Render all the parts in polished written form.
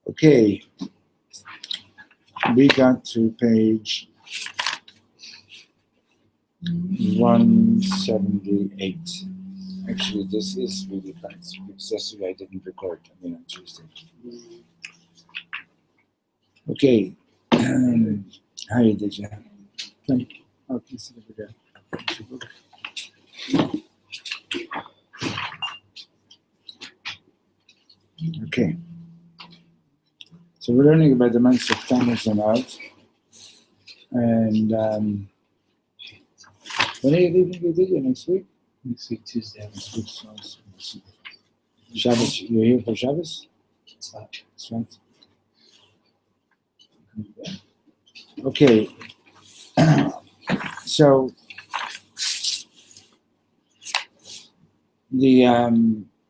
Okay, we got to page 178. Actually, this is really fast because yesterday I didn't record. I mean, on Tuesday. Okay. How did you? Oh, consider that. Okay. So we're learning about the months of Tammuz and Av. And when are you leaving the video next week? Next week, Tuesday. Next week, Shabbos. You're here for Shabbos? That's right. Okay. So the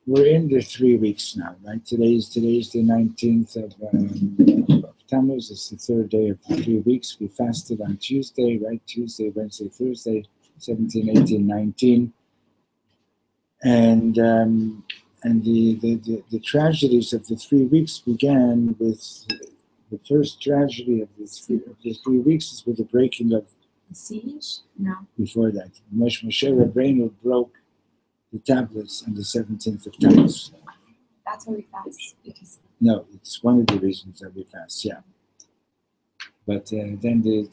we're in the 3 weeks now, right? Today's the 19th of Tammuz. It's the third day of the 3 weeks. We fasted on Tuesday, right? Tuesday, Wednesday, Thursday, 17, 18, 19. And the tragedies of the 3 weeks began with the first tragedy of the 3 weeks is with the breaking of the siege? No. Before that. Moshe Rabbeinu broke the tablets on the 17th of Tammuz. That's why we fast. Because No, it's one of the reasons that we fast, yeah. But then the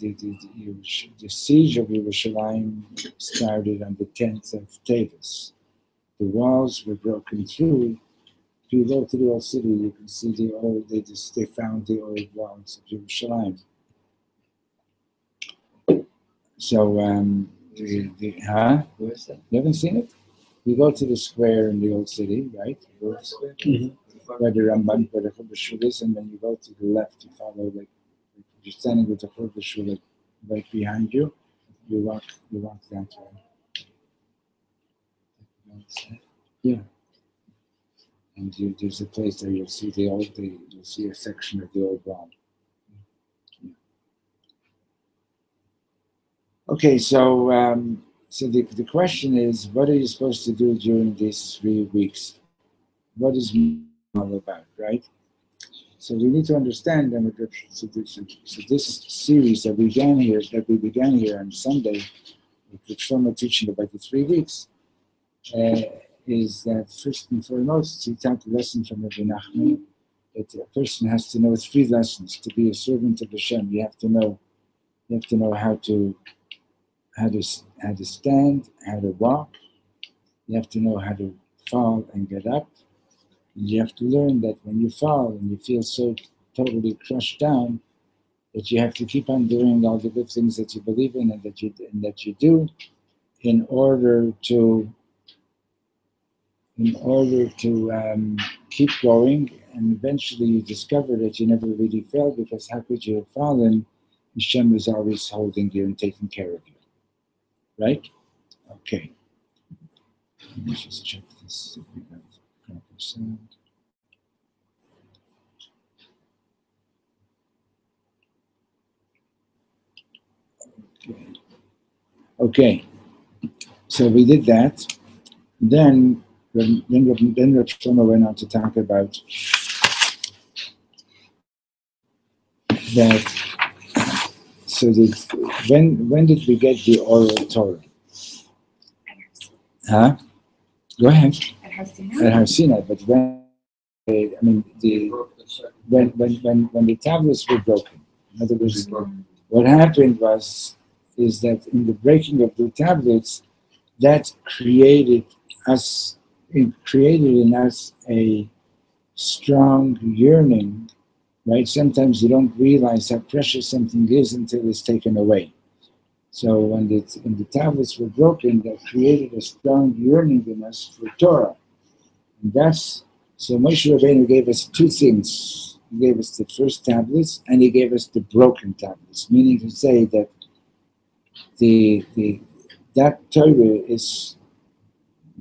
siege of Yerushalayim started on the 10th of Tammuz. The walls were broken through. If you go to the old city, you can see they found the old walls of Yerushalayim. So, Where is that? You haven't seen it? You go to the square in the old city, right? Mm-hmm. Where the Ramban, where the Churban Shul is, and then you go to the left, you follow, like, you're standing with the Churban Shul like, right behind you, you walk that way. Yeah. And there's a place there you'll see you'll see a section of the old wall. Yeah. Okay, so the question is, what are you supposed to do during these 3 weeks? What is all about, right? So we need to understand that so this series that we began here on Sunday, with Reb Shlomo teaching about the 3 weeks, is that first and foremost, he taught a lesson from Rabbi Nachman that a person has to know 3 lessons to be a servant of Hashem. You have to know how to stand, how to walk. You have to know how to fall and get up. And you have to learn that when you fall and you feel so totally crushed down, that you have to keep on doing all the good things that you believe in and that you do in order to keep going. And eventually you discover that you never really fell, because how could you have fallen? Hashem is always holding you and taking care of you. Right? Okay. Let me just check this. If we got proper sound. Okay. So we did that. Then Reb Shlomo went on to talk about that. So when did we get the oral Torah? Huh? Go ahead. At Har Sinai. At Har Sinai, but when when the tablets were broken. In other words, what happened is that in the breaking of the tablets, that created in us a strong yearning, right? Sometimes you don't realize how precious something is until it's taken away. So when the tablets were broken, that created a strong yearning in us for Torah. And so Moshe Rabbeinu gave us two things. He gave us the first tablets and he gave us the broken tablets, meaning to say that that Torah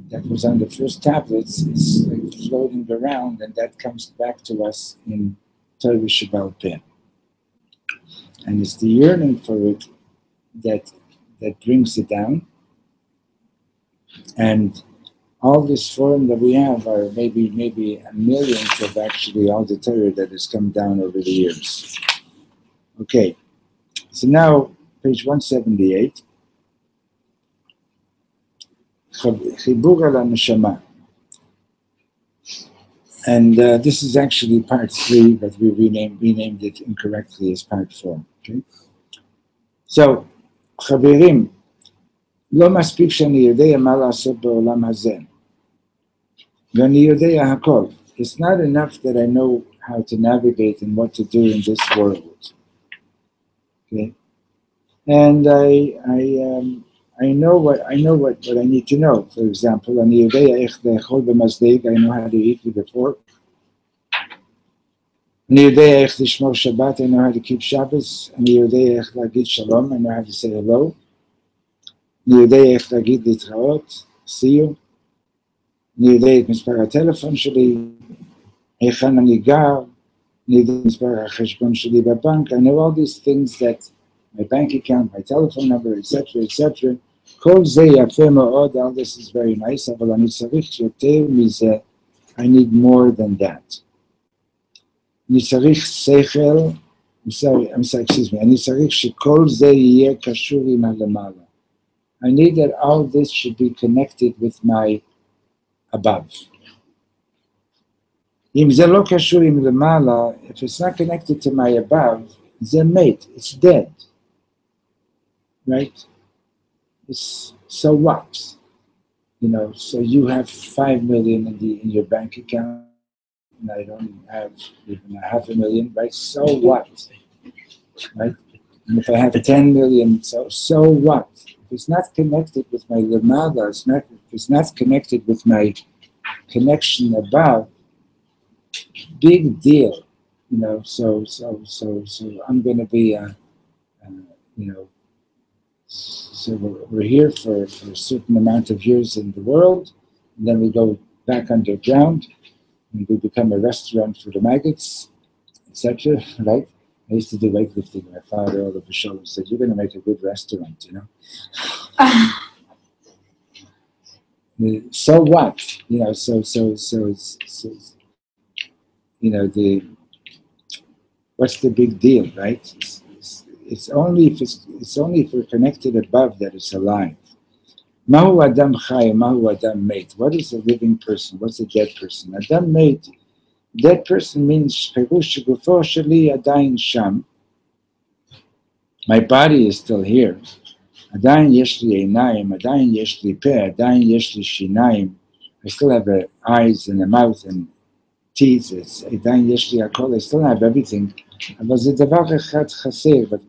that was on the first tablets is like floating around, and that comes back to us in Torah Sheba'al Peh. And it's the yearning for it that brings it down. And all this form that we have are maybe a millionth of actually all the Torah that has come down over the years. Okay, so now page 178. Chibur al Neshama. And this is actually part 3, but we renamed it incorrectly as part 4. Okay? So, חברים, לא מספיק שאני יודע מה לעשות בעולם הזה. ואני יודע הכל. It's not enough that I know how to navigate and what to do in this world. Okay? And I know what I need to know. For example, אני יודע איך לאכול במזלג, I know how to eat with a fork. אני יודע איך לשמור שבת, I know how to keep Shabbos. אני יודע איך להגיד שלום, I know how to say hello. אני יודע איך להגיד להתראות, see you. אני יודע את מספר הטלפון שלי, היכן אני גר, אני יודע את מספר החשבון שלי בבנק. I know all these things that my bank account, my telephone number, etc., etc. כל זה יפה מאוד, all this is very nice, אבל אני צריך יותר מזה, I need more than that. אני צריך שכל, אני צריך שכל זה יהיה קשור עם הלמעלה. I need that all this should be connected with my above. אם זה לא קשור עם למעלה, if it's not connected to my above, זה מת, it's dead. Right? So what? So you have 5 million in your bank account, and I don't have even 500,000, right? So what? Right? And if I have 10 million, so what? If it's not connected with my lemala, if it's not connected with my connection above, big deal. So I'm going to be so we're here for a certain amount of years in the world, and then we go back underground, and we become a restaurant for the maggots, etc. Right? I used to do weightlifting. My father, all of the show, said, "You're going to make a good restaurant," So what? What's the big deal, right? It's only if we're connected above that it's alive. Mahu Adam Chai, Mahu Adam Mate. What is a living person? What's a dead person? Adam Mate. Dead person means Perush Gufo Shali Adain Sham. My body is still here. Adain Yesh Li Einayim, Adain Yesh Li Peh, Adain Yesh Li Shinayim. I still have eyes and a mouth and teeth. It's Adain Yesh Li Akol. I still have everything. But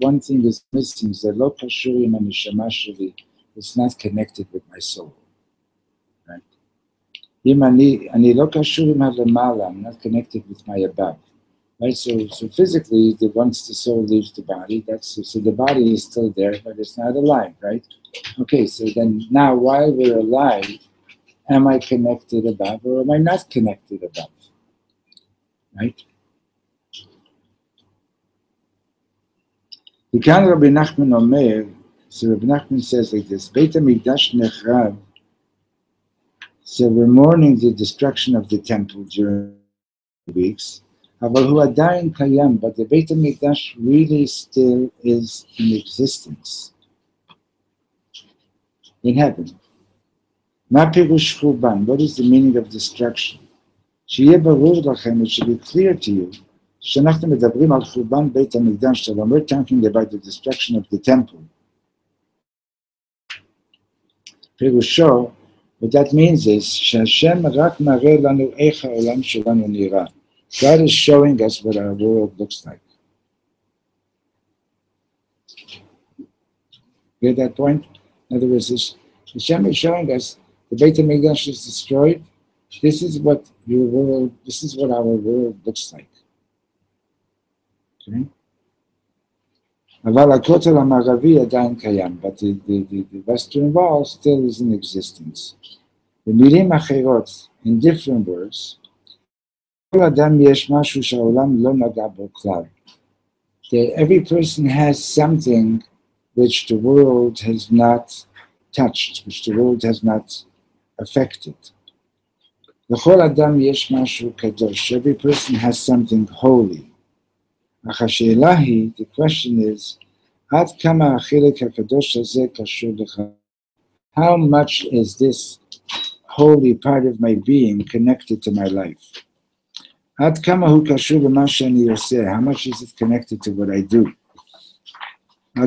one thing is missing, is that lo kashur im haneshama sheli. It's not connected with my soul. Right? Im ani lo kashur im halemala. I'm not connected with my above. Right? So physically, once the soul leaves the body, so the body is still there, but it's not alive, right? Okay, so then now while we're alive, am I connected above or am I not connected above? Right? וכאן רבי נחמן אומר, So Reb Nachman says like this, Beit HaMikdash nechrav, so we're mourning the destruction of the temple during weeks. Aval hu adayin kayam, but the Beit HaMikdash really still is in existence in heaven. Ma pirush churban, what is the meaning of destruction? Sheyeh barur lachem, it should be clear to you. She'anachnu medabrim al churban Beit HaMikdash, so when we're talking about the destruction of the temple, Pirusho, what that means is, Hashem rak mareh lanu eich ha'olam shelanu nira. God is showing us what our world looks like. Get that point? In other words, Hashem is showing us the Beit HaMikdash is destroyed. This is what your world. This is what our world looks like. Okay. Aval hakotel ha'maravi adayin kayam, but the Western Wall still is in existence. The milim achirot, in different words, every person has something which the world has not touched, which the world has not affected. Every person has something holy. The question is, how much is this holy part of my being connected to my life? How much is it connected to what I do? How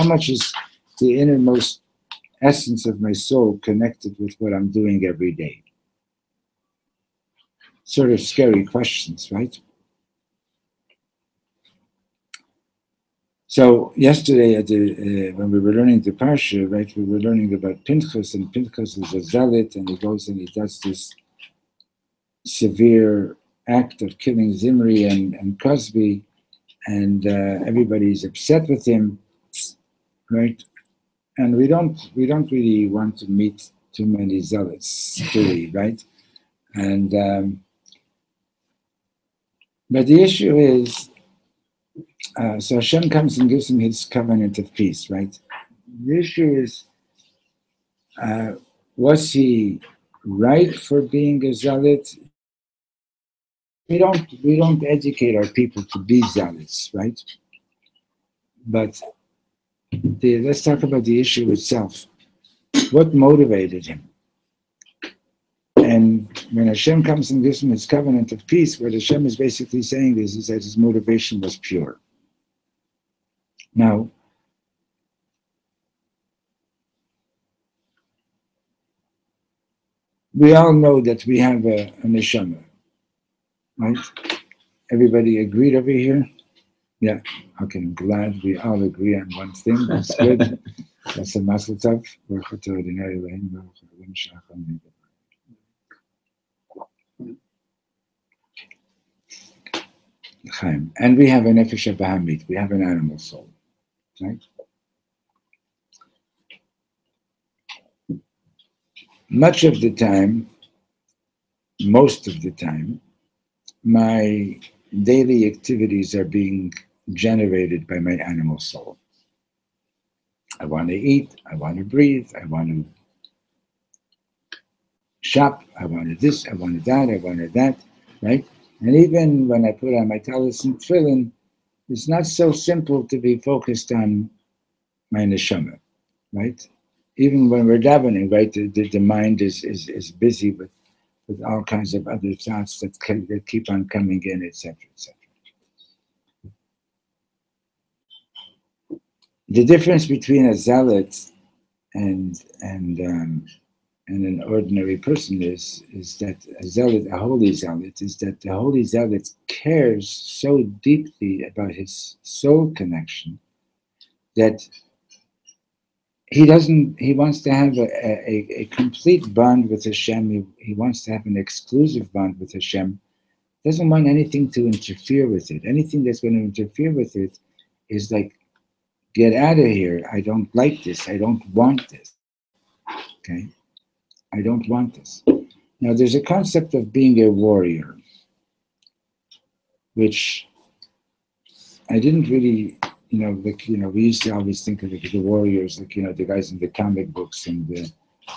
much is the innermost essence of my soul connected with what I'm doing every day? Sort of scary questions, right? So yesterday, when we were learning the parsha, right, we were learning about Pinchas, and Pinchas is a zealot, and he goes and he does this severe act of killing Zimri and Cosby, and everybody's upset with him, right? And we don't really want to meet too many zealots, do we, right? And but the issue is, so Hashem comes and gives him his covenant of peace, right? The issue is, was he right for being a zealot? We don't educate our people to be zealots, right? But let's talk about the issue itself. What motivated him? And when Hashem comes and gives him his covenant of peace, what Hashem is basically saying is that his motivation was pure. Now, we all know that we have a neshama, right? Everybody agreed over here? Yeah, okay, I'm glad we all agree on one thing. That's good. That's a mazel tov. And we have a nefesh bahamit. We have an animal soul, right? Much of the time, most of the time, my daily activities are being generated by my animal soul. I want to eat, I want to breathe, I want to shop, I wanted this, I wanted that, I wanted that, right? And even when I put on my talis and tefillin, it's not so simple to be focused on my neshama, right? Even when we're davening, right, the mind is busy with all kinds of other thoughts that keep on coming in, etc., etc. The difference between a zealot and an ordinary person is that a zealot, a holy zealot, is that the holy zealot cares so deeply about his soul connection that he wants to have a complete bond with Hashem. He wants to have an exclusive bond with Hashem. Doesn't want anything to interfere with it. Anything that's going to interfere with it is like, get out of here. I don't like this. I don't want this. Okay? I don't want this. Now, there's a concept of being a warrior, which I didn't really, we used to always think of the warriors, the guys in the comic books and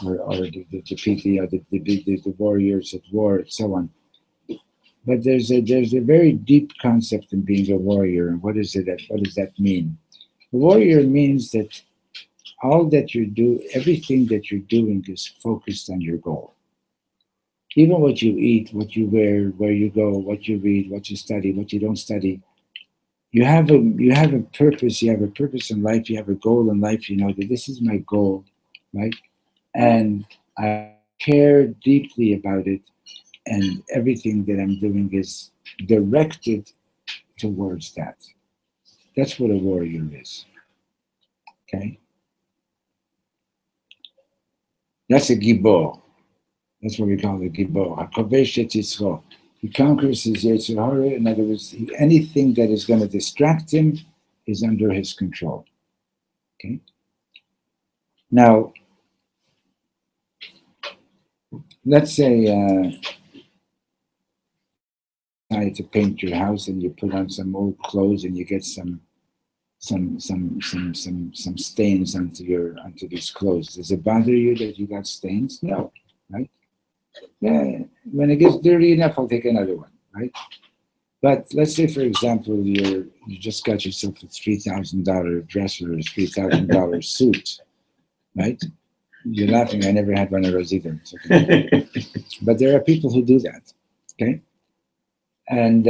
or the people, the warriors at war and so on. But there's a very deep concept in being a warrior, and what does that mean? A warrior means that everything that you're doing is focused on your goal. Even what you eat, what you wear, where you go, what you read, what you study, what you don't study, you have a purpose. You have a purpose in life. You have a goal in life. You know that this is my goal, right? And I care deeply about it, and everything that I'm doing is directed towards that. That's what a warrior is. Okay, that's a gibor. That's what we call the gibor. Hakovesh et Yisro. He conquers his Yetzer Hara. In other words, anything that is going to distract him is under his control. Okay. Now, let's say to paint your house, and you put on some old clothes, and you get some stains onto these clothes. Does it bother you that you got stains? No, right? Yeah. When it gets dirty enough, I'll take another one, right? But let's say, for example, you just got yourself a $3,000 dress or a $3,000 suit, right? You're laughing. I never had one of those either. Okay. But there are people who do that, okay? And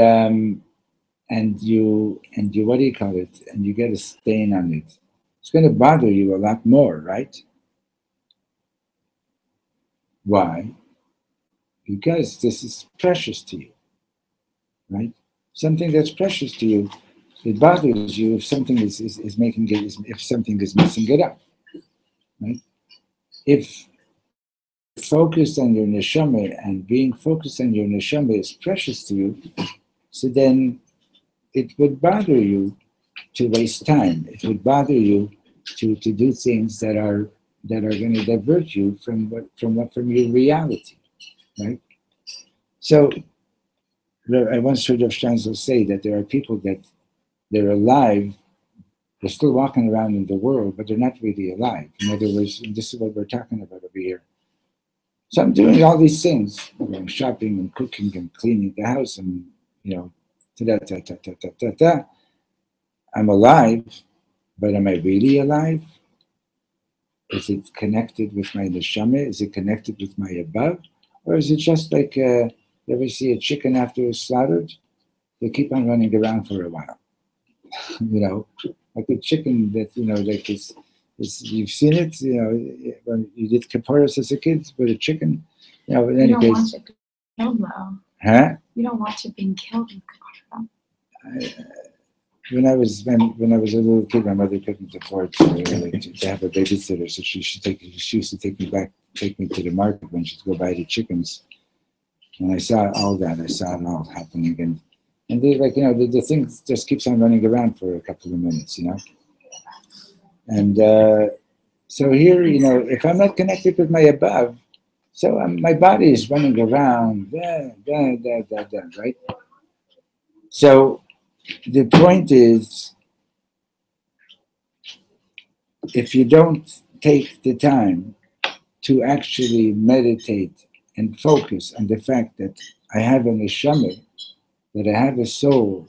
you what do you call it? And you get a stain on it. It's going to bother you a lot more, right? Why? Because this is precious to you, right? Something that's precious to you, it bothers you if something is making it, if something is messing it up, right? If focused on your neshama, and being focused on your neshama is precious to you, so then it would bother you to waste time. It would bother you to do things that are going to divert you from your reality, right? So I once heard Reb Shlomo say that there are people that they're alive, they're still walking around in the world, but they're not really alive. In other words, this is what we're talking about over here. So I'm doing all these things, I'm shopping and cooking and cleaning the house, and I'm alive, but am I really alive? Is it connected with my neshama? Is it connected with my above? Or is it just like, you ever see a chicken after it's slaughtered? They keep on running around for a while. Like a chicken that, like you've seen it, when you did kapparas as a kid with a chicken. In any you don't case. watch it killed though. Huh? You don't watch it being killed with kappara. When I was a little kid, my mother couldn't afford to have a babysitter, so she used to take me to the market when she'd go buy the chickens, and I saw all that. I saw it all happening, and they the thing just keeps on running around for a couple of minutes, and so here, if I'm not connected with my above, so my body is running around, right? So the point is, if you don't take the time to actually meditate and focus on the fact that I have a neshama, that I have a soul,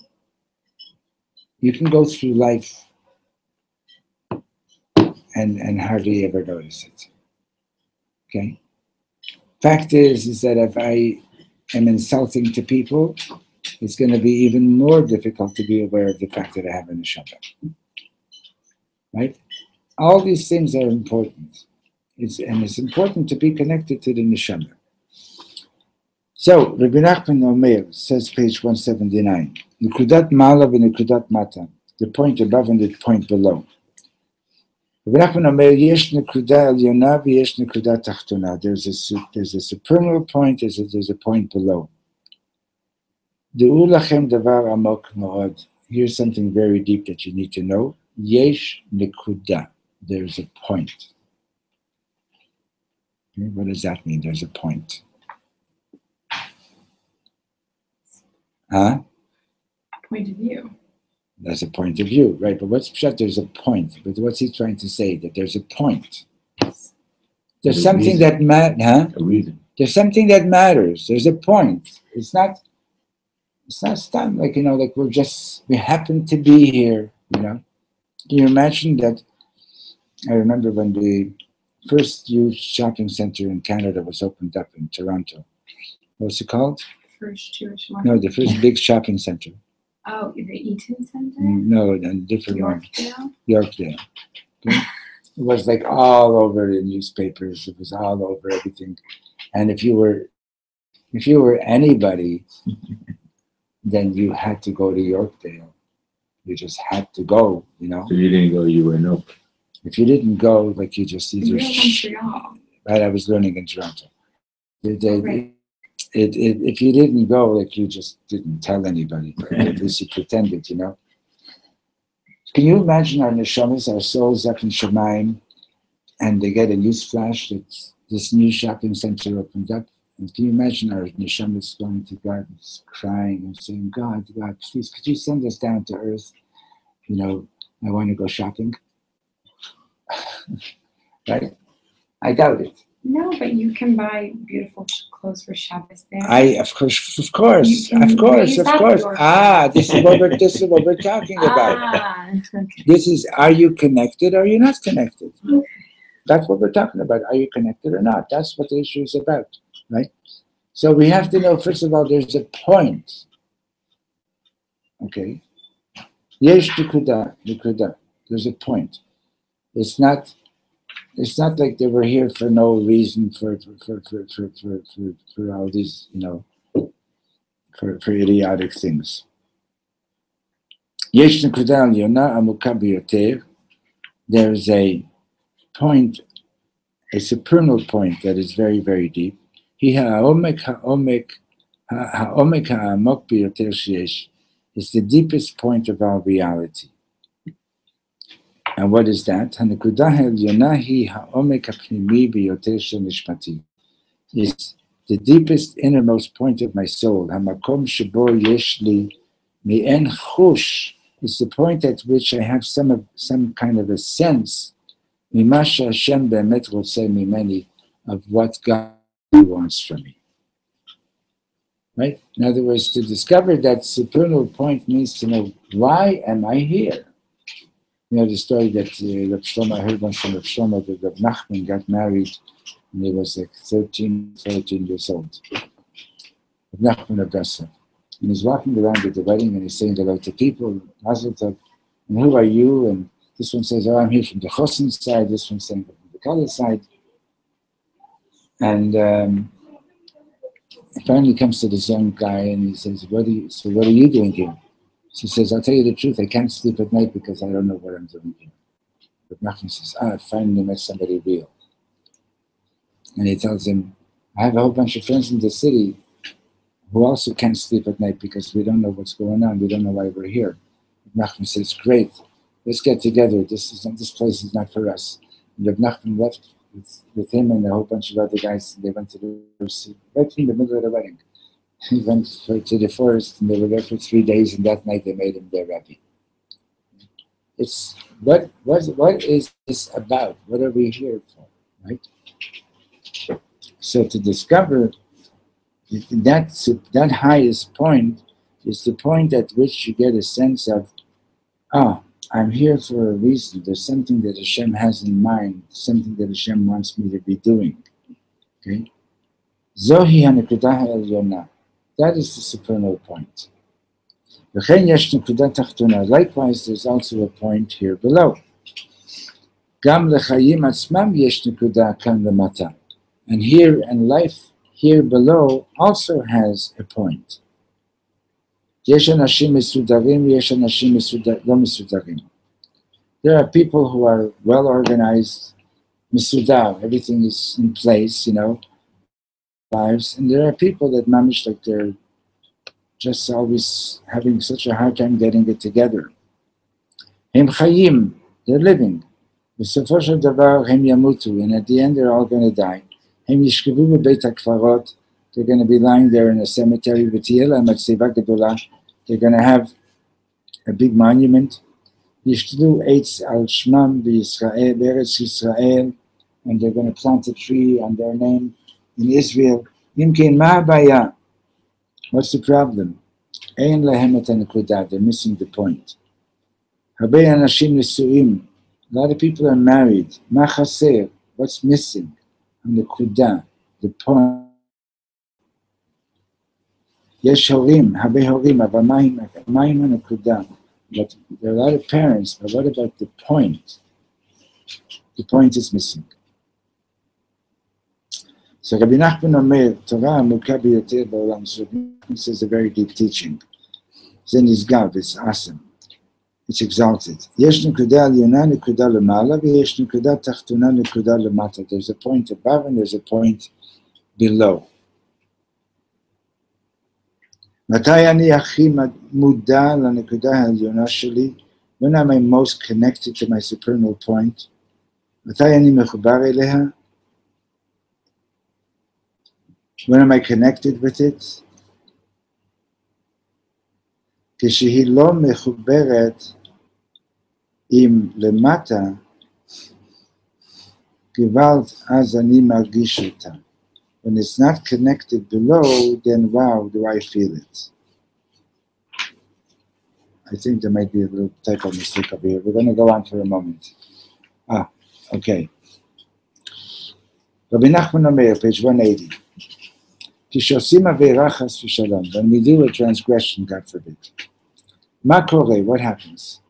you can go through life and hardly ever notice it. Okay? Fact is that if I am insulting to people, it's going to be even more difficult to be aware of the fact that I have a neshama. Right? All these things are important. It's important to be connected to the neshama. So, Rabbi Nachman Omer says, page 179, Nekudat Mala v'Nekudat Mata, the point above and the point below. Rabbi Nachman Omer, Yesh Nekuda Elyona v'Yesh Nekuda Tachtona. There's a supernal point, there's a point below. De'u lachem davar amok ma'od. Here's something very deep that you need to know. Yesh Nekuda. There's a point. Okay, what does that mean? There's a point. Huh? Point of view. That's a point of view, right? But what's pshat? There's a point. But what's he trying to say? That there's a point. There's something that matters. A reason. There's something that matters. There's a point. It's not stuff like, like we happen to be here, Can you imagine that? I remember when the first huge shopping center in Canada was opened up in Toronto. What's it called? First Jewish market. No, the first big shopping center. Oh, the Eaton Center? No, a different one. Yorkdale? Okay. It was like all over the newspapers. It was all over everything. And if you were anybody, then you had to go to Yorkdale. You just had to go, So you didn't go, you were no. If you didn't go, like you just either. Montreal. Right, I was learning in Toronto. Right. If you didn't go, like you just didn't tell anybody. At least you pretended, Can you imagine our neshamas, our souls up in Shemaim, and they get a news flash that this new shopping center opened up? And can you imagine our neshamas going to God and crying and saying, God, please, could you send us down to earth? I want to go shopping. Right? I doubt it. No, but you can buy beautiful clothes for Shabbos there. Of course. This is what we're talking about. Okay. This is, are you connected or are you not connected? That's what we're talking about. Are you connected or not? That's what the issue is about, right? So we have to know, first of all, there's a point. Okay? Yesh nikuda. There's a point. It's not like they were here for no reason for all these, for idiotic things. Yesh nekuda yona amuka biyoter. There's a point, a supernal point that is very, very deep. Hi ha'omek ha'amok biyoter sheyesh. It's the deepest point of our reality. And what is that? It's the deepest, innermost point of my soul. It's the point at which I have some kind of a sense of what God wants from me. Right? In other words, to discover that supernal point means to know, why am I here? The story that Reb Shlomo, I heard once from Reb Shlomo, that Reb Nachman got married when he was like 13, 14 years old. Reb Nachman of Breslau. And he's walking around at the wedding and he's saying hello to people, Mazel Tov, and who are you? And this one says, oh, I'm here from the Chosin side. This one's saying from the Kala side. And finally comes to this young guy and he says, what are you doing here? She says, I'll tell you the truth, I can't sleep at night because I don't know what I'm doing here. But Nachman says, I finally met somebody real. And he tells him, I have a whole bunch of friends in the city who also can't sleep at night because we don't know what's going on. We don't know why we're here. Nachman says, great, let's get together. This place is not for us. And Reb Nachman left with him and a whole bunch of other guys. They went to the university right in the middle of the wedding. He went to the forest and they were there for 3 days, and that night they made him their rabbi. It's what is this about? What are we here for? Right? So to discover that highest point is the point at which you get a sense of, I'm here for a reason. There's something that Hashem has in mind, something that Hashem wants me to be doing. Okay? Zohi hanekudah el-yonah. That is the supernal point. Likewise, there's also a point here below. And here, and life here below also has a point. There are people who are well organized, misudar, everything is in place, lives, and there are people that manage like they're just always having such a hard time getting it together. Hem chayim, they're living. B'sofo shel davar hem yamutu, and at the end they're all going to die. Hem yishkevu bebeit hakfarot, they're going to be lying there in a cemetery. V'tiyeh lahem matzeva gedolah, they're going to have a big monument. Yishtlu eitz al shmam b'Yisrael, b'Eretz Yisrael, and they're going to plant a tree on their name in Israel. Imkein ma ha'baya? What's the problem? Ein lahem et hanekudah. They're missing the point. Harbe anashim nesuim. A lot of people are married. Ma chaser? What's missing? Hanekudah, the point. Yesh horim, harbe horim, אבל מה עם הנקודה? But there are a lot of parents, but what about the point? The point is missing. So Rabbi Nachman Omer, Torah amuka biyoter ba'olam. So this is a very deep teaching. It's nizgav, it's awesome. It's exalted. Yesh nekuda alyona, nekuda lemala, v'yesh nekuda tachtuna, nekuda lemata. There's a point above and there's a point below. מתי אני הכי מודע לנקודה העליונה שלי? When am I most connected to my supernal point? מתי אני מחובר אליה? When am I connected with it? כשהיא לא מחוברת עם למטה, גוואלד, אז אני מרגיש אותה. When it's not connected below, then wow, do I feel it. I think there might be a little typo mistake over here. We're going to go on for a moment. Okay. Rabbi Nachman Omer, page 180. כשעושים עבירה חס ושלום, when we do a transgression, God forbid. מה קורה? What happens?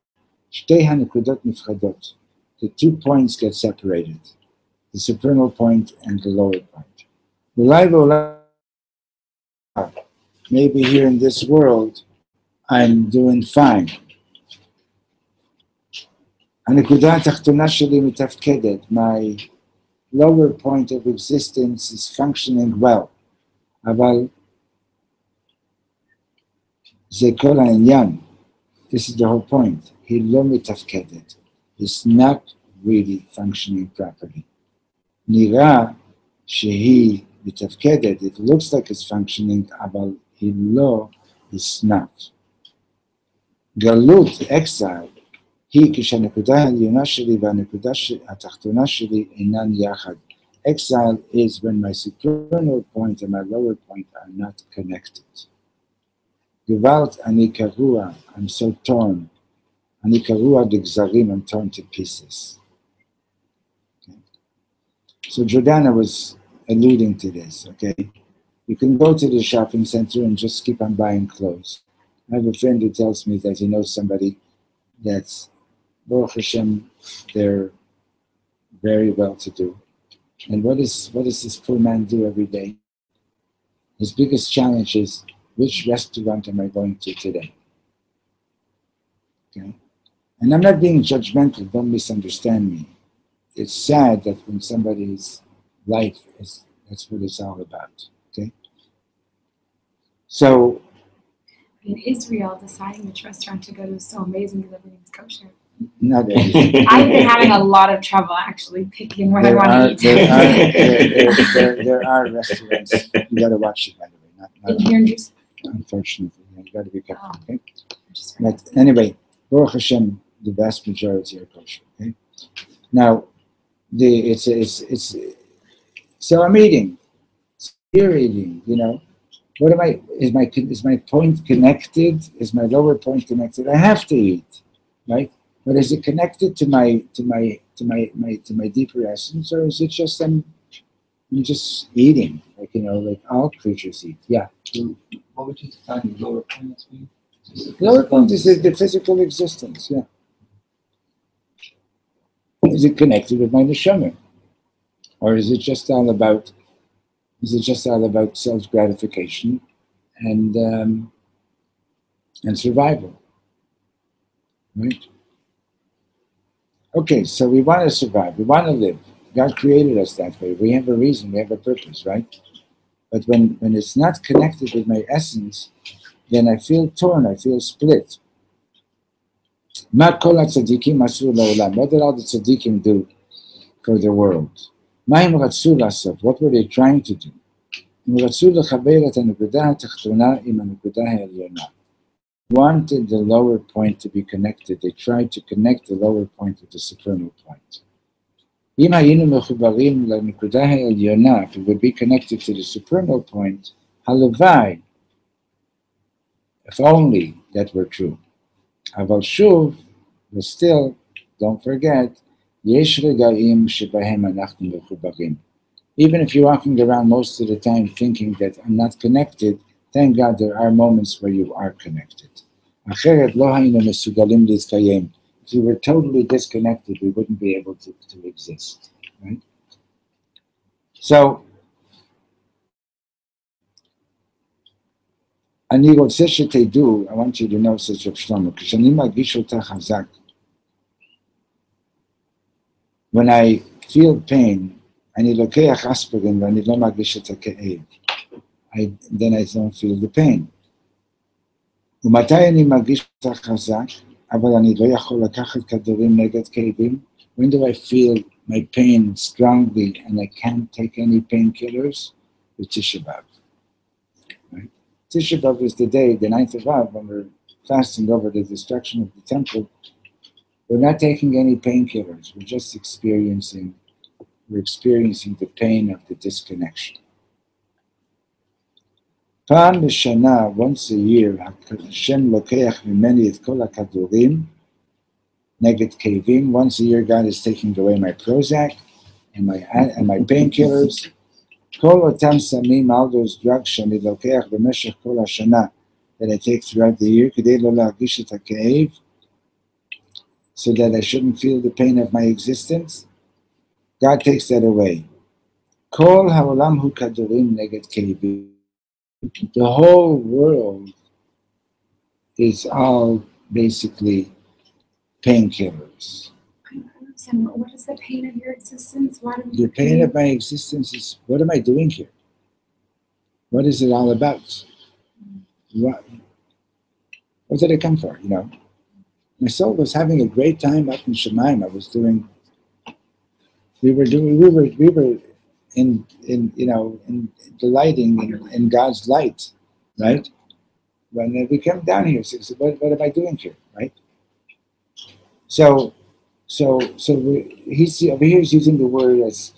שתי הנקודות נפרדות. The 2 points get separated. The supernal point and the lower point. Maybe here in this world, I'm doing fine. הנקודה התחתונה שלי מתפקדת. My lower point of existence is functioning well. אבל זה כל העניין. This is the whole point. היא לא מתפקדת. It's not really functioning properly. נראה שהיא מתפקדת. It looks like it's functioning, אבל היא לא, it's not. גלות, exile, היא כשהנקודה העליונה שלי והנקודה התחתונה שלי אינן יחד. Exile is when my supernal point and my lower point are not connected. Gewalt, ani karua, I'm so torn. Ani karua degzarim, I'm torn to pieces. Okay. So Jordana was alluding to this, okay? You can go to the shopping center and just keep on buying clothes. I have a friend who tells me that he knows somebody that's, Baruch Hashem, they're very well to do. And what does this poor man do every day? His biggest challenge is, which restaurant am I going to today? Okay? And I'm not being judgmental, don't misunderstand me. It's sad that when somebody's life is, that's what it's all about. Okay? So In Israel, deciding which restaurant to go to is so amazing because everything's kosher. not everything. I've been having a lot of trouble actually picking what I want to eat. There are restaurants. You got to watch it, by the way. In here in Jerusalem. Unfortunately, you got to be careful. Oh. Okay. But anyway, Baruch Hashem, the vast majority are kosher. Okay. Now, so I'm eating. You're eating. You know, what am I? Is my point connected? Is my lower point connected? I have to eat, right? But is it connected to my deeper essence, or is it just I'm just eating, like like all creatures eat? Yeah. So what would you define the lower point as being? Lower point is the physical existence. Yeah. Is it connected with my neshama, or is it just all about self gratification and survival? Right. Okay, so we want to survive, we want to live. God created us that way. We have a reason, we have a purpose, right? But when it's not connected with my essence, then I feel torn, I feel split. What did all the tzaddikim do for the world? What were they trying to do? wanted the lower point to be connected. They tried to connect the lower point with the supernal point. If it would be connected to the supernal point, halavai, if only that were true. Aval shuv, but still, don't forget, yesh regaim shebahem anachnu mechubarim. Even if you're walking around most of the time thinking that I'm not connected, thank God there are moments where you are connected. If we were totally disconnected, we wouldn't be able to exist. Right? So, I want you to know, says Reb Shlomo, when I feel pain, then I don't feel the pain. When do I feel my pain strongly and I can't take any painkillers? With Tisha B'Av. Right? Tisha B'Av is the day, the 9th of Av, when we're fasting over the destruction of the temple. We're not taking any painkillers. We're just experiencing the pain of the disconnection. פעם בשנה, once a year, Hashem לוקח ממני את כל הכדורים נגד כאבים. Once a year, God is taking away my Prozac and my painkillers. כל אותם סמים, all those drugs שאני לוקח במשך כל השנה that I take throughout the year, כדי לא להרגיש את הכאב, so that I shouldn't feel the pain of my existence. God takes that away. כל העולם הוא כדורים נגד כאבים. The whole world is all basically painkillers. What is the pain of your existence? Why do we The pain of my existence is, what am I doing here? What is it all about? What did I come for, My soul was having a great time up in Shemaim. We were in delighting in God's light, right? When we come down here, so what am I doing here, right? So he's over here. He's using the word as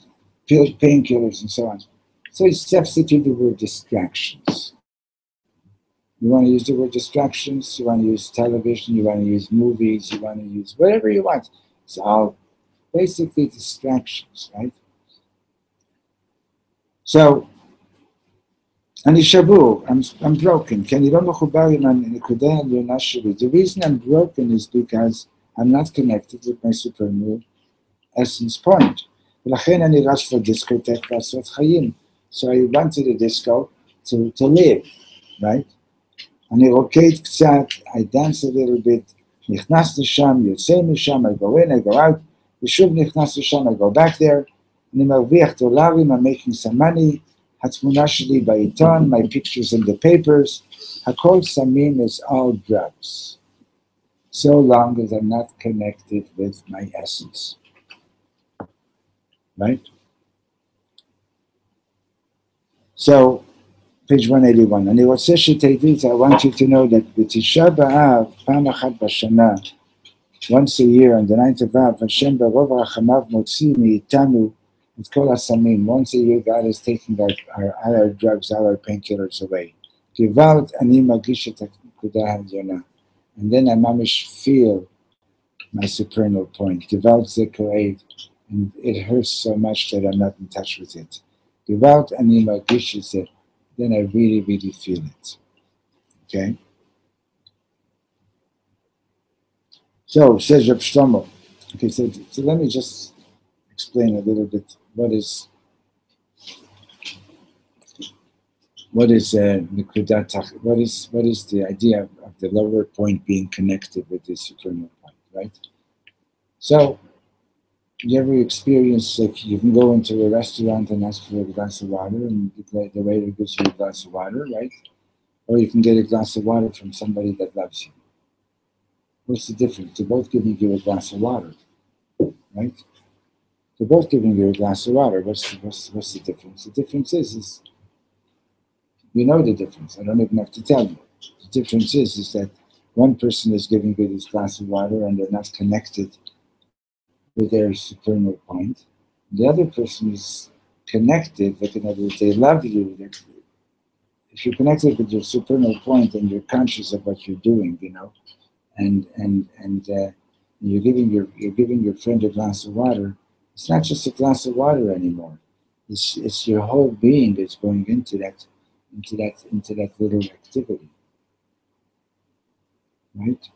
painkillers and so on. So he substituted the word distractions. You want to use the word distractions. You want to use television. You want to use movies. You want to use whatever you want. It's all basically distractions, right? So, אני שבור, I'm broken. כי אני לא מחובר עם הנקודה העליונה שלי. The reason I'm broken is because I'm not connected with my supernal essence point. ולכן אני רץ לדיסקוטק לעשות חיים. So I went to the disco to live, right? אני רוקד קצת, I dance a little bit, נכנס לשם, יוצא משם, I go in, I go out, ושוב נכנס לשם, I go back there, אני מרוויח דולרים, I'm making some money, התמונה שלי בעיתון, my pictures in the papers, הכל סמים is all drugs. So long as I'm not connected with my essence. Right? So, page 181. אני רוצה שתדעו, I want you to know that בתשעה באב, פעם אחת בשנה, once a year, on the 9th of Av, Hashem ברוב רחמיו מוציא מאיתנו את כל הסמים. Once a year, God is taking all our drugs, all our painkillers away. גוואלד, אני מרגיש את הנקודה העליונה. And then I mamish feel my supernal point. Gevalt ze ko'ed, and it hurts so much that I'm not in touch with it. Gevalt ani margish it, then I really, really feel it. Okay? So, says Reb Shlomo. Okay, so let me just explain a little bit what is what is the idea of the lower point being connected with the supernal point, right? So, you ever experience, like, you can go into a restaurant and ask for a glass of water, and the waiter gives you a glass of water, right? Or you can get a glass of water from somebody that loves you. What's the difference? They're both giving you a glass of water, right? They're both giving you a glass of water. What's the difference? The difference is you know the difference. I don't even have to tell you. The difference is that one person is giving you this glass of water and they're not connected with their supernal point. The other person is connected, like in other words, they love you. If you're connected with your supernal point and you're conscious of what you're doing, and you're giving your friend a glass of water, it's not just a glass of water anymore. It's your whole being that's going into that little activity, right?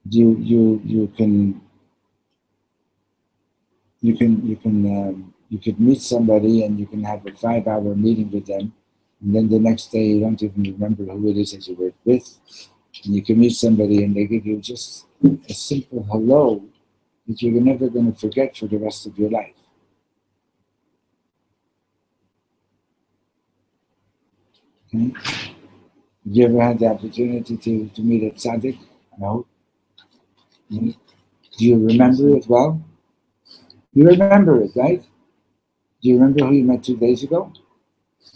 You could meet somebody and you can have a 5-hour meeting with them, and then the next day you don't even remember who it is that you worked with. And you can meet somebody and they give you just a simple hello that you're never going to forget for the rest of your life. Okay? Have you ever had the opportunity to meet a tzaddik? No. Do you remember it well? You remember it, right? Do you remember who you met 2 days ago?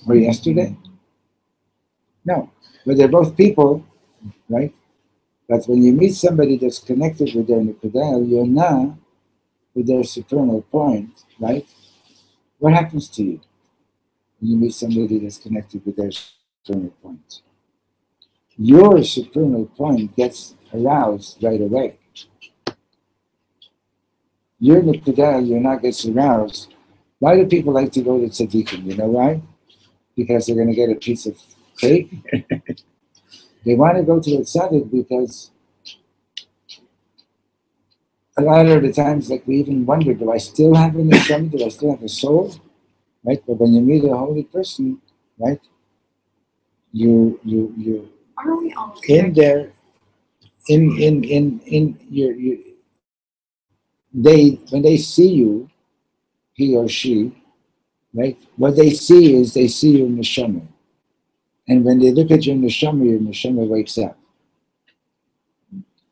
Or yesterday? No. But they're both people, right? But when you meet somebody that's connected with their Nikudah Yonah, with their supernal point, right? What happens to you when you meet somebody that's connected with their supernal point? Your supernal point gets aroused right away. Your Nikudah Yonah gets aroused. Why do people like to go to tzaddikim? You know why? Because they're going to get a piece of cake. They want to go to a tzaddik because a lot of the times, like we even wonder, do I still have a neshama? Do I still have a soul? Right? But when you meet a holy person, right? You Are we all in there, in your when they see you, he or she, right? What they see is they see your neshama. And when they look at your neshama wakes up.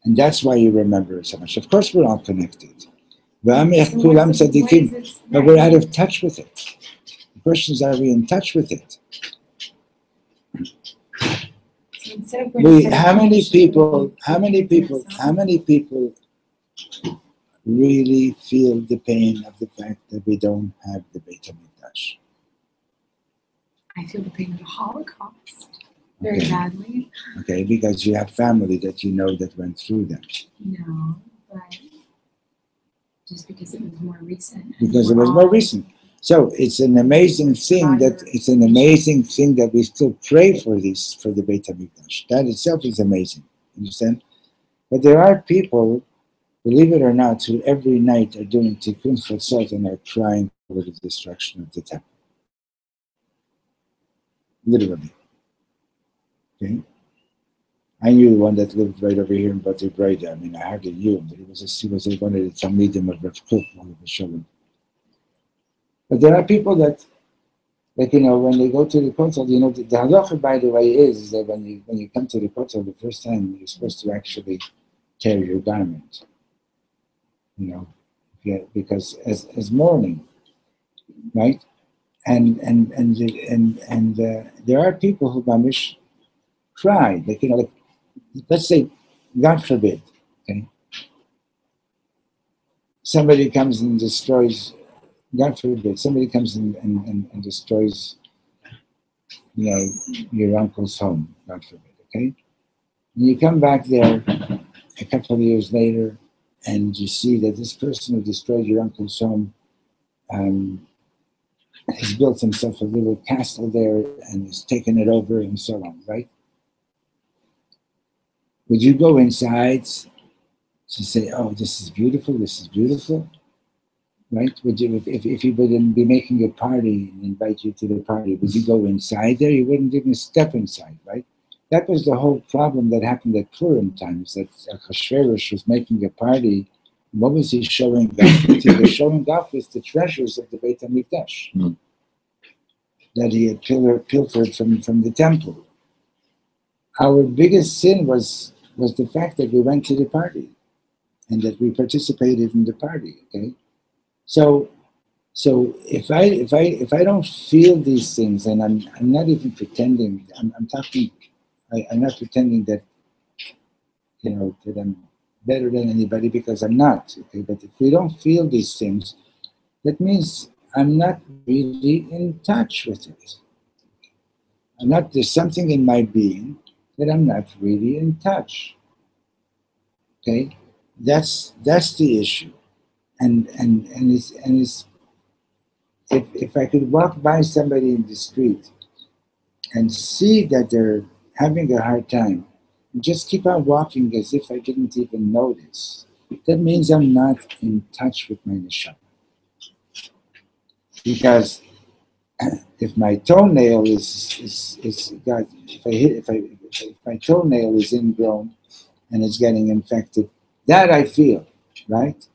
And that's why you remember it so much. Of course, we're all connected. But we're out of touch with it. The question is, are we in touch with it? How many people really feel the pain of the fact that we don't have the Beit HaMikdash? I feel the pain of the Holocaust very badly. Okay, because you have family that you know that went through that. No, but just because it was more recent. Because it was more recent. So it's an amazing thing that we still pray for the Beit HaMikdash. That itself is amazing. Understand? But there are people, believe it or not, who every night are doing tikkun chatzot and are crying over the destruction of the temple. Literally. Okay? I knew one that lived right over here in Bati Breda. I mean, I hardly knew him, but he was one of the Talmidim of Reb Shlomo. But there are people that, like, when they go to the kotel, the halacha, by the way, is that when you come to the kotel the first time, you're supposed to actually tear your garment. Because as mourning, right? And there are people who mamish cry, like let's say, God forbid, okay, somebody comes and destroys. God forbid, somebody comes and destroys, your uncle's home, God forbid, okay? And you come back there a couple of years later and you see that this person who destroyed your uncle's home has built himself a little castle there and has taken it over and so on, right? Would you go inside to say, oh, this is beautiful, right? Would you, if he wouldn't be making a party and invite you to the party, would you go inside there? You wouldn't even step inside, right? That was the whole problem that happened at Purim times, that Achashverosh was making a party. What was he showing off? He was showing off with the treasures of the Beit HaMikdash that he had pilfered from the temple. Our biggest sin was the fact that we went to the party and that we participated in the party, okay? So So if I don't feel these things, and I'm not even pretending, I'm talking, I'm not pretending that that I'm better than anybody, because I'm not. Okay, but if we don't feel these things, that means I'm not really in touch with it. I'm not. There's something in my being that I'm not really in touch. Okay, that's the issue, and it's if I could walk by somebody in the street and see that they're having a hard time, and just keep on walking as if I didn't even notice, that means I'm not in touch with my neshama. Because if my toenail is got, if my toenail is ingrown and it's getting infected, that I feel, right?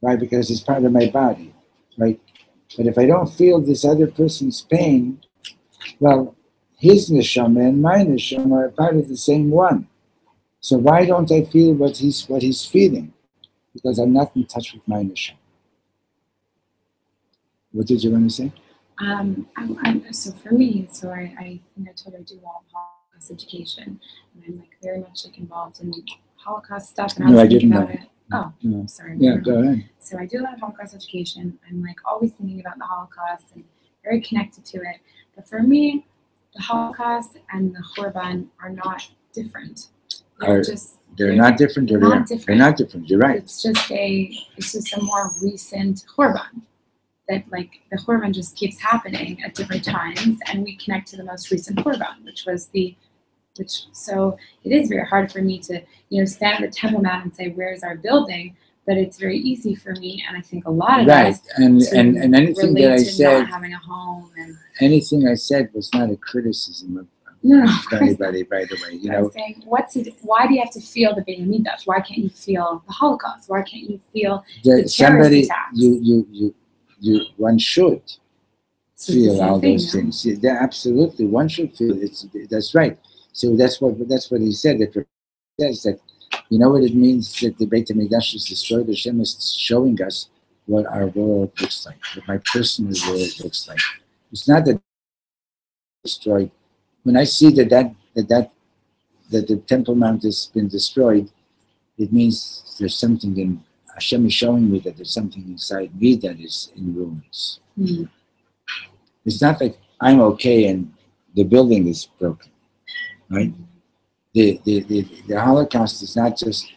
Right, because it's part of my body, right? But if I don't feel this other person's pain, well, his neshama and my neshama are part of the same one. So why don't I feel what he's feeling? Because I'm not in touch with my neshama. What did you want to say? So for me, so I think I told you I do a lot of Holocaust education, and I'm like very much like involved in Holocaust stuff, and I was thinking about it. Oh, No. sorry. Yeah, go ahead. So I do a lot of Holocaust education. I'm like always thinking about the Holocaust and very connected to it. But for me, the Holocaust and the Khorban are not different. They're not different. They're not different. They're not different. You're right. It's just a more recent Khorban. That like the Khorban just keeps happening at different times, and we connect to the most recent Khorban, so it is very hard for me to stand at the Temple Mount and say where's our building, but it's very easy for me, and I think a lot of right. us And anything that I to said, not having a home, and anything I said was not a criticism of anybody, by the way. I'm saying, why do you have to feel the Beit HaMikdash? Why can't you feel the Holocaust? Why can't you feel the terrorist attacks? One should feel all those things. Yeah, absolutely, one should feel it. That's right. So that's what he said. That says that what it means that the Beit HaMikdash is destroyed. Hashem is showing us what our world looks like, what my personal world looks like. It's not that it's destroyed. When I see that the Temple Mount has been destroyed, it means there's something in Hashem is showing me that there's something inside me that is in ruins. Mm-hmm. It's not like I'm okay and the building is broken, right? The Holocaust is not just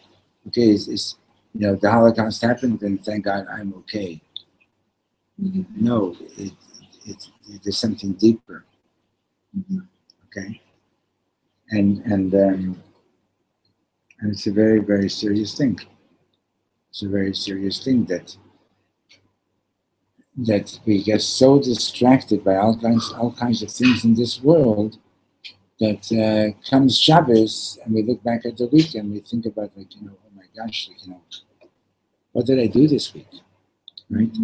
okay. It's the Holocaust happened and thank God I'm okay. Mm-hmm. No, there's something deeper. Mm-hmm. Okay, and it's a very, very serious thing. It's a very serious thing that we get so distracted by all kinds of things in this world that comes Shabbos and we look back at the week and we think about oh my gosh, what did I do this week, right?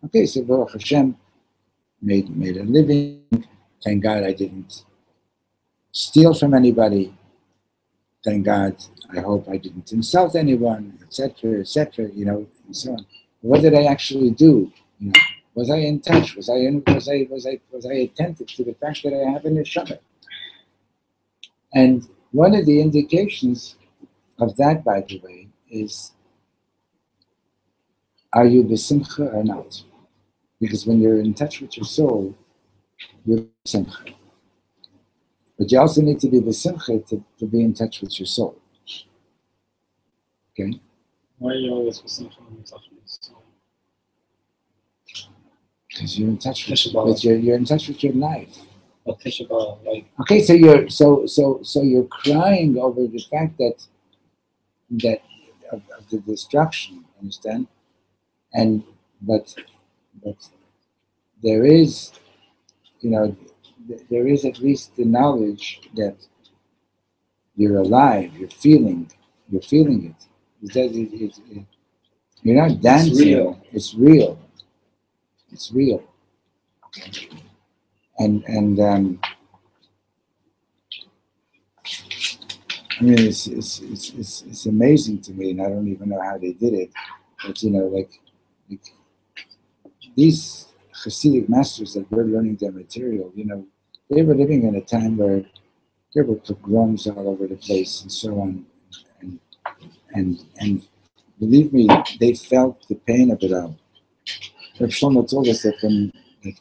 Okay, so Baruch Hashem made a living. Thank God I didn't steal from anybody. Thank God, I hope I didn't insult anyone, etc., and so on. What did I actually do? Was I in touch? Was I attentive to the fact that I have a neshama? And one of the indications of that, by the way, is are you besimcha or not? Because when you're in touch with your soul, you're besimcha. But you also need to be besimcha to be in touch with your soul. Okay? Why are you always besimcha when you're in touch with your soul? Because you're in touch with you're in touch with your life. But Tisha B'Av, like okay, so you're crying over the fact that of the destruction, understand? But there is there is at least the knowledge that you're alive, you're feeling it. You're not dancing. It's real. And I mean, it's amazing to me, and I don't even know how they did it. But these Hasidic masters that were learning their material, they were living in a time where there were pogroms all over the place and so on, and believe me, they felt the pain of it all. Reb Shlomo told us that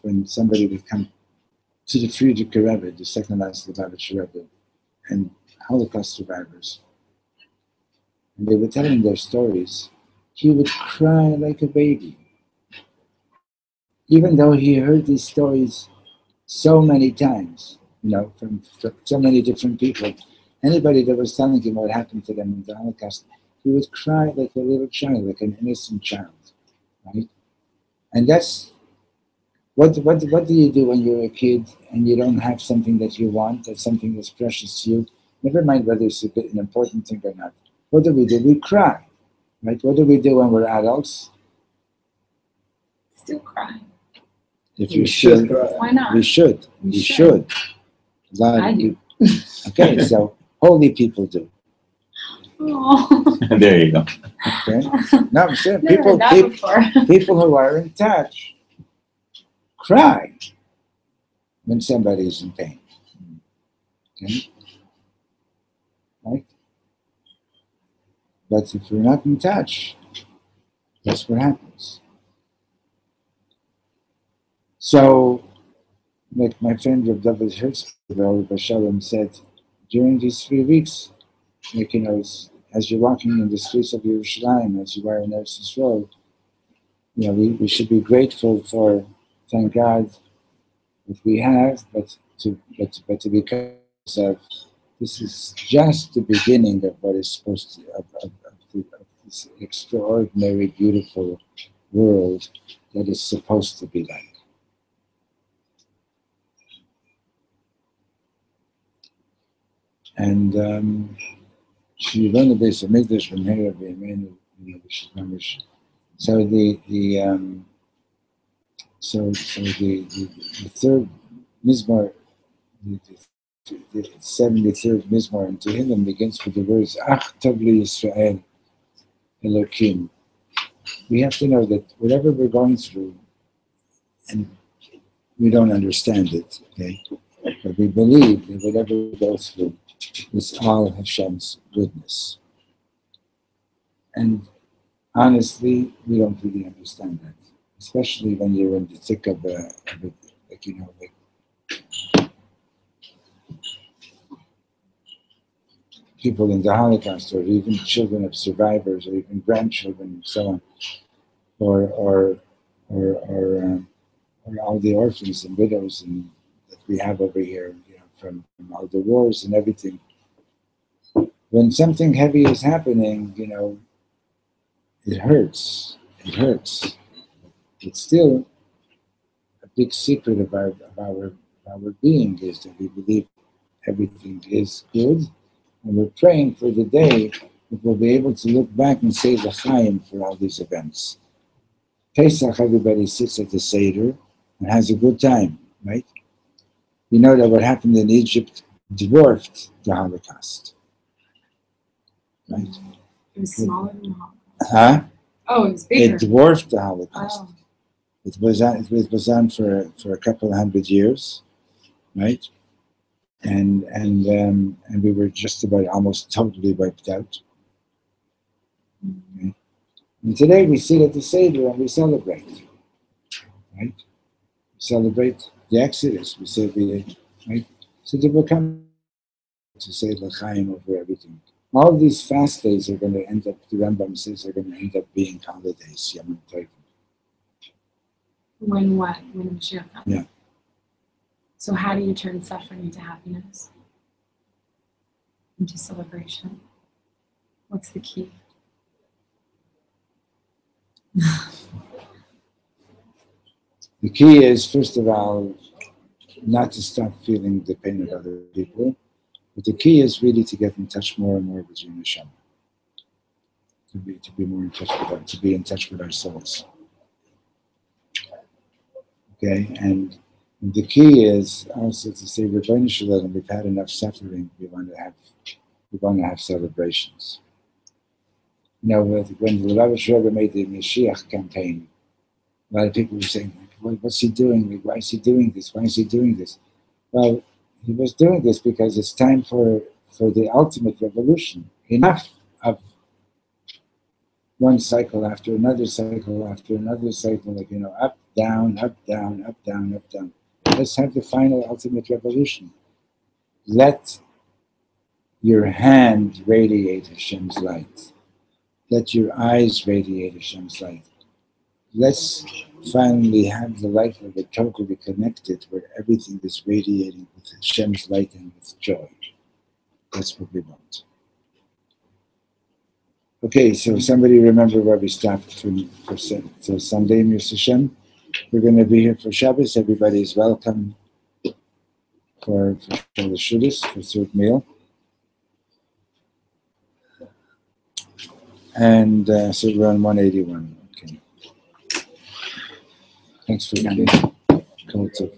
when somebody would come to the Friedrich Rebbe, the second last Lubavitcher Rebbe, and Holocaust survivors, and they would tell him their stories, he would cry like a baby. Even though he heard these stories so many times, from so many different people, anybody that was telling him what happened to them in the Holocaust, he would cry like a little child, like an innocent child, right? And that's what do you do when you're a kid and you don't have something that you want, that's something that's precious to you? Never mind whether it's an important thing or not. What do? We cry, right? What do we do when we're adults? Still cry. If you should, Why not? we should. We should. I do. Okay, so holy people do. Oh. There you go. Okay. No, I'm saying Never heard that before. people who are in touch cry when somebody is in pain. Okay? Right? But if you're not in touch, that's what happens. So, like my friend Reb David Herzberg said, during these 3 weeks, as you're walking in the streets of Yerushalayim, as you are in Eretz Yisrael, we should be grateful for, thank God, what we have, but to be conscious of, this is just the beginning of what is supposed to, of this extraordinary, beautiful world that is supposed to be like. And you learn the base of Mikdash from here, so the third Mizmor, the 73rd Mizmor in Tehillim begins with the words Ach Tov Li Yisrael Elokim. We have to know that whatever we're going through, and we don't understand it, okay, but we believe that whatever we go through is all Hashem's goodness. And honestly, we don't really understand that, especially when you're in the thick of it, like people in the Holocaust, or even children of survivors, or even grandchildren, and so on, or all the orphans and widows that we have over here, from all the wars and everything. When something heavy is happening, it hurts. It hurts. It's still a big secret of our being is that we believe everything is good, and we're praying for the day that we'll be able to look back and say l'chaim for all these events. Pesach, everybody sits at the Seder and has a good time, right? You know that what happened in Egypt dwarfed the Holocaust, right? It was smaller than the Holocaust. Huh? Oh, it was bigger. It dwarfed the Holocaust. Oh. It was on for a couple of 100 years, right? And we were just about almost totally wiped out. Okay? And today we sit at the Seder and we celebrate, right? We celebrate the Exodus. We say right? So they will come to say l'chaim over everything. All these fast days are going to end up, the Rambam says, are going to end up being holidays, Yom Tov. When what? When Mashiach comes? Yeah. So how do you turn suffering into happiness? Into celebration? What's the key? The key is, first of all, not to stop feeling the pain of other people, but the key is really to get in touch more and more with your neshama. To be more in touch with to be in touch with our souls. Okay, and the key is also to say, Rebbeinu Shalom, we've had enough suffering. We want to have celebrations. When the Lubavitcher Rebbe made the Mashiach campaign, A lot of people were saying, what's he doing? Like, why is he doing this? Why is he doing this? Well, he was doing this because it's time for the ultimate revolution. Enough of one cycle after another cycle after another cycle, like, up, down, up, down, up, down, up, down. Let's have the final ultimate revolution. Let your hand radiate Hashem's light. Let your eyes radiate Hashem's light. Let's finally have the life of it totally connected, where everything is radiating with Hashem's light and with joy. That's what we want. Okay, so somebody remember where we stopped for Sunday, Mr. Hashem. We're going to be here for Shabbos. Everybody is welcome for the Shuddis, for Sukkot meal. And so we're on 181. Okay. Thanks for coming. Cool too.